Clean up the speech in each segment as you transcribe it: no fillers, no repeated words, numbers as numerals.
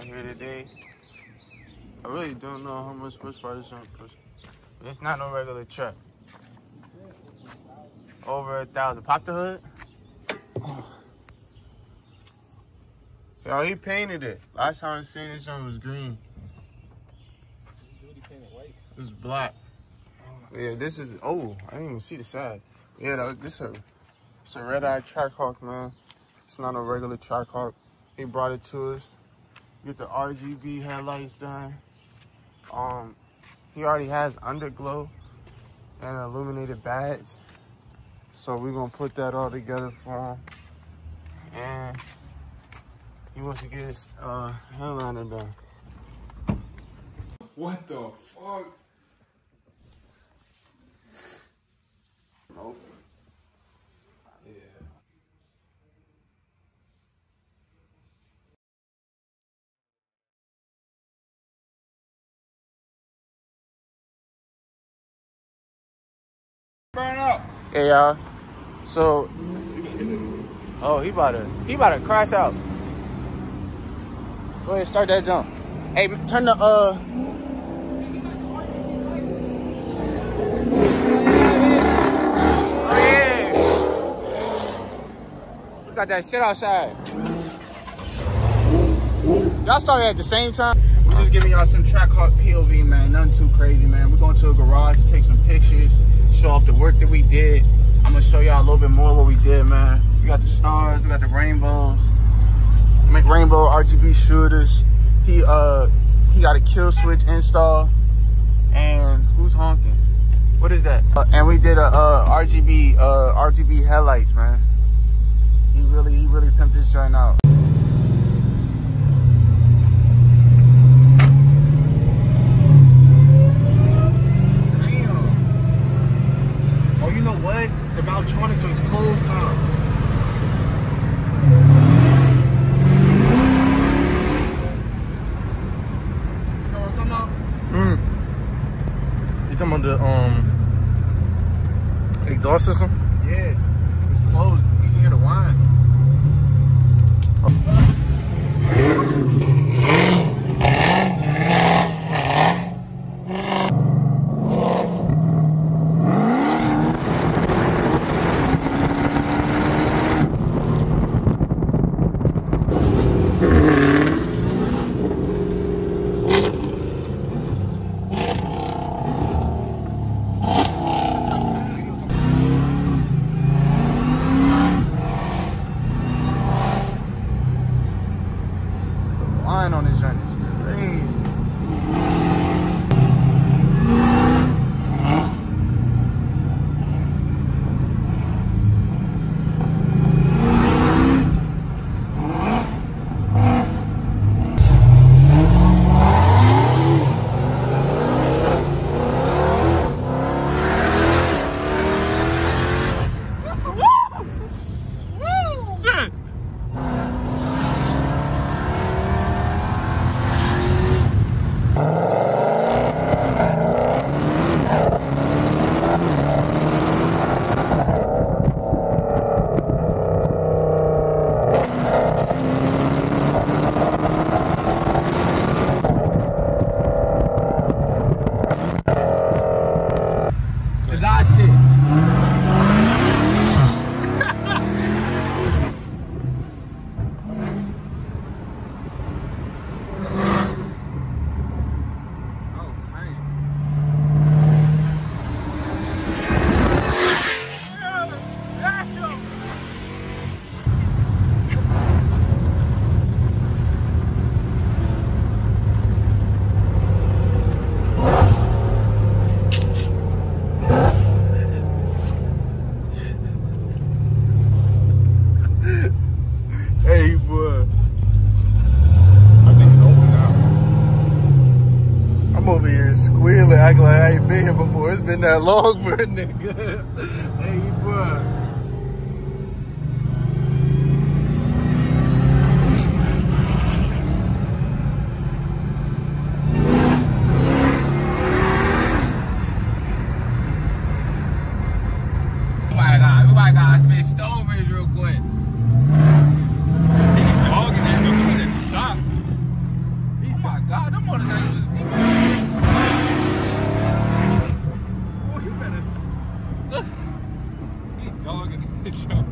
out here today. I really don't know how much horsepower this one push. It's not no regular truck. Over 1,000. Pop the hood. Yo, he painted it. Last time I seen this one was green. It was black. Yeah, this is, oh, I didn't even see the side. Yeah, it's a red-eye Trackhawk, man. It's not a regular Trackhawk. He brought it to us. Get the RGB headlights done. He already has underglow and an illuminated badge. So we're gonna put that all together for him. And he wants to get his headliner done. What the fuck? Nope. Yeah. Burn up. Hey y'all. So oh, he about to crash out. Go ahead, start that jump. Hey, turn the got that shit outside. Y'all started at the same time? We're just giving y'all some Trackhawk POV, man. Nothing too crazy, man. We're going to a garage to take some pictures, show off the work that we did. I'm gonna show y'all a little bit more what we did, man. We got the stars, we got the rainbows. Make rainbow RGB shooters. He got a kill switch install. And who's honking? What is that? And we did a RGB headlights, man. He really pimped this joint out. Damn. Oh, you know what? The Valtronic joint's closed now. You know what I'm talking about? You talking about the exhaust system? Yeah, it's closed. You can hear the whine. On this joint is crazy. Hey, boy. I think it's over now. I'm over here squealing, acting like I ain't been here before. It's been that long for a nigga. Hey, boy. Oh my God, spit Stonebridge real quick. He dogging the jump.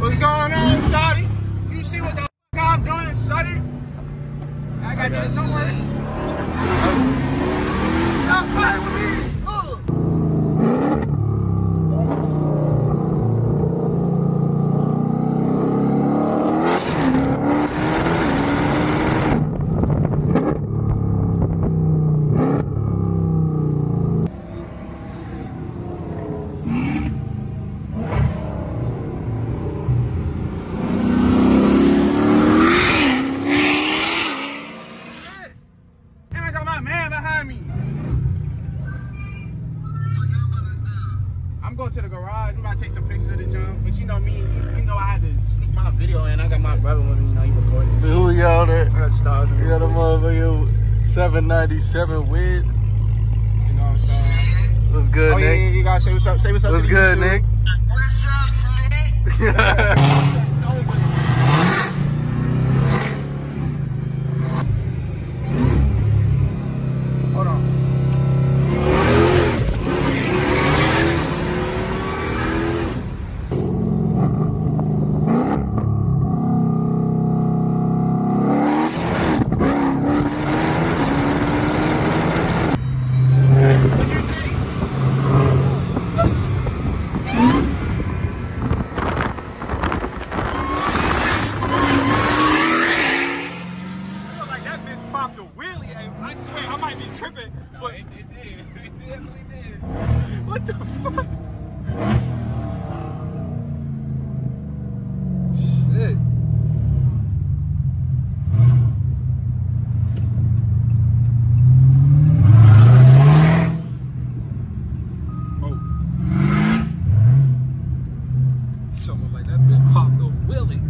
What's going on, Shotty? You see what the I'm doing, Shotty? I got this, don't worry. Stop playing with me. I'm going to the garage. I'm about to take some pictures of the jump. But you know me, you know I had to sneak my video in. I got my brother with me, you know, he recorded. Who y'all there? I got the stars. You got a motherfucking 797 Wiz. You know what I'm saying? What's good, Nick? Yeah, you gotta say what's up. Say what's up. What's to good, YouTube. Nick? What's up, Nick? Hold on. But it did. It definitely did. What the fuck? Shit. Oh. Something like that bitch popped a wheelie.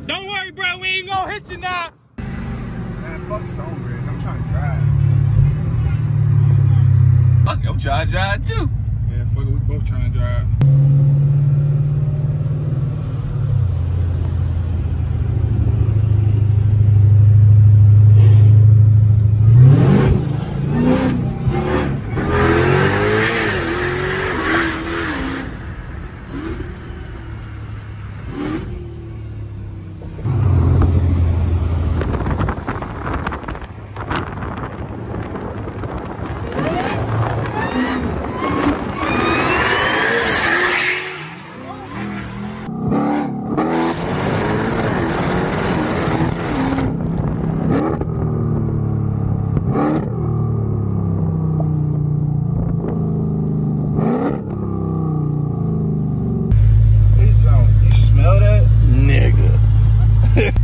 Don't worry, bro. We ain't gonna hit you now. Man, fuck Stonebridge. I'm trying to drive. Fuck, I'm trying to drive too. Yeah, fuck it. We both trying to drive.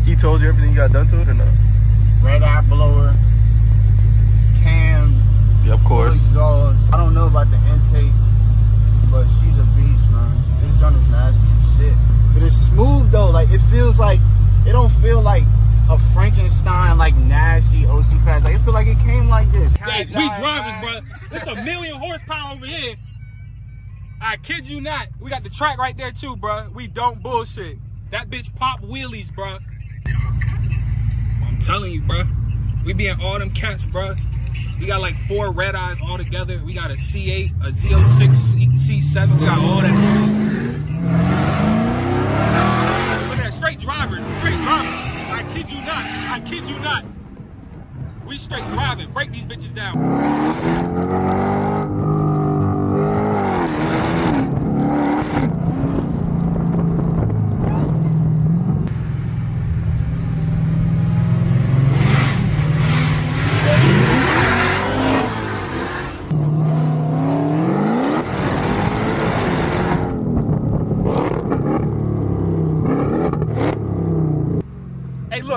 He told you everything you got done to it or no? Red eye blower, cam, Yeah, of course. exhaust. I don't know about the intake, but she's a beast, man. This junk is nasty as shit. But it's smooth though. Like it feels like it don't feel like a Frankenstein like nasty OC pass. Like it feel like it came like this. Hey, we drivers, bro. It's a 1,000,000 horsepower over here. I kid you not. We got the track right there too, bro. We don't bullshit. That bitch pop wheelies, bro. I'm telling you, bro. We be in all them cats, bro. We got like 4 red eyes all together. We got a C8, a Z06, C7. We got all that shit. Look at that, straight drivers. Straight drivers. I kid you not. I kid you not. We straight driving. Break these bitches down.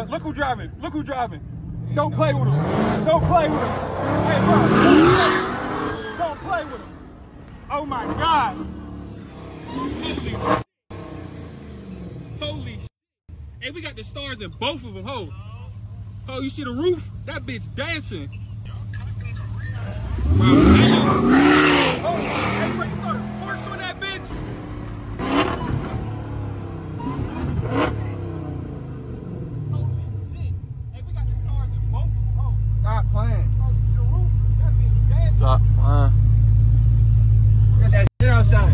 Look who driving. Look who driving. Don't play with him. Don't play with him. Hey, bro. Don't play with him. Oh, my God. Holy shit. Hey, we got the stars in both of them, ho. Oh, you see the roof? That bitch dancing. Bro, damn. Oh, hey, bro, you saw the sparks on that bitch? Stop playing. Oh, you see the roof? That bitch dancing. Stop playing. Get that shit outside.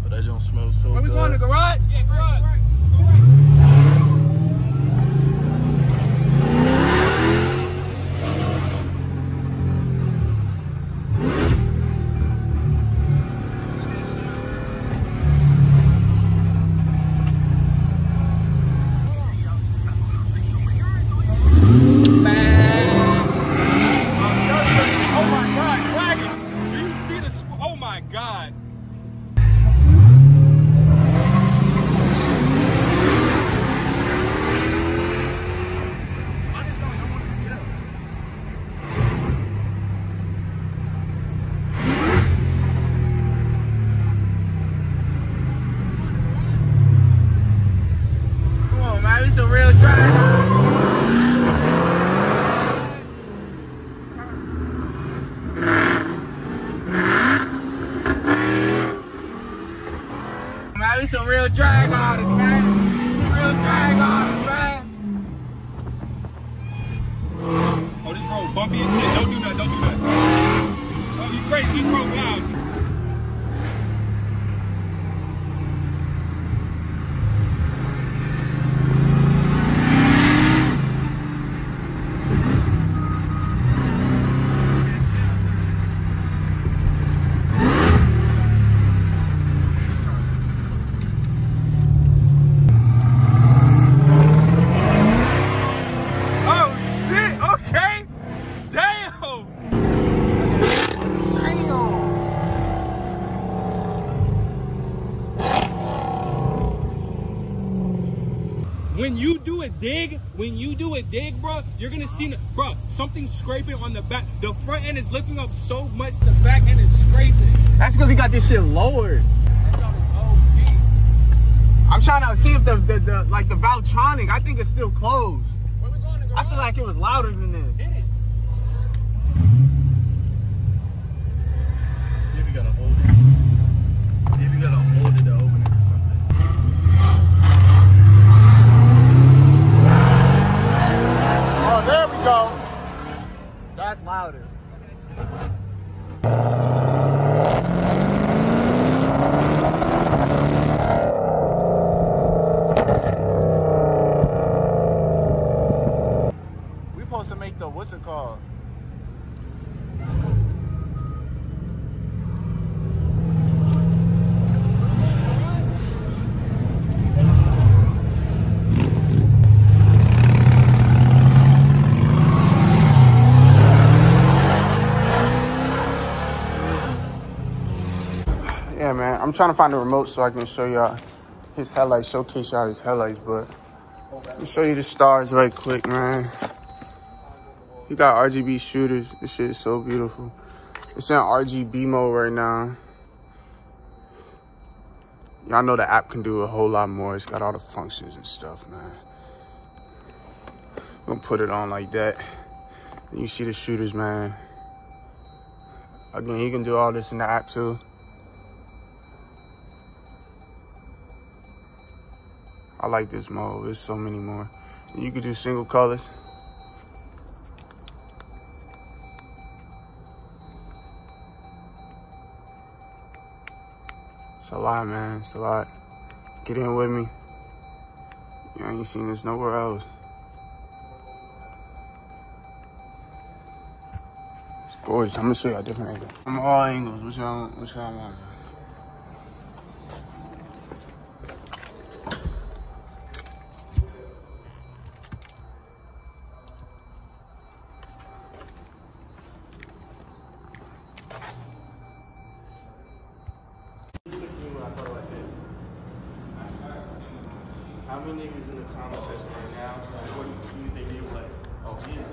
But that don't smell so Where we good. going, the garage? Yeah, garage. It's a real drive. Man, it's a real drag artist, man. Real drag artist, man. Oh, this road bumpy as shit. Don't do that. Don't do that. Oh, you crazy. This road loud. When you do a dig, bro, you're gonna see, bro, something scraping on the back. The front end is lifting up so much, the back end is scraping. That's because he got this shit lowered. I'm trying to see if the Valtronic, I think it's still closed. Where we going to go? I feel like it was louder than this. Hit it. See if you gotta hold it. See if you gotta hold it to open it or something. Oh, there we go. That's louder. We supposed to make the, what's it called? Yeah, man, I'm trying to find the remote so I can show y'all his headlights, showcase y'all his headlights, but let me show you the stars right quick, man. He got RGB shooters. This shit is so beautiful. It's in RGB mode right now. Y'all know the app can do a whole lot more. It's got all the functions and stuff, man. Gonna put it on like that. And you see the shooters, man. Again, you can do all this in the app too. I like this mode. There's so many more. You can do single colors. It's a lot, man. It's a lot. Get in with me. You ain't seen this nowhere else. It's gorgeous. I'm gonna show you a different angle. From all angles. Which y'all want? How many niggas in the comment section right now? What do you think they were like? Oh, yeah.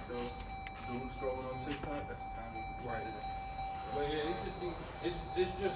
So, doom scrolling on TikTok, that's the time you can write it. But yeah, it's just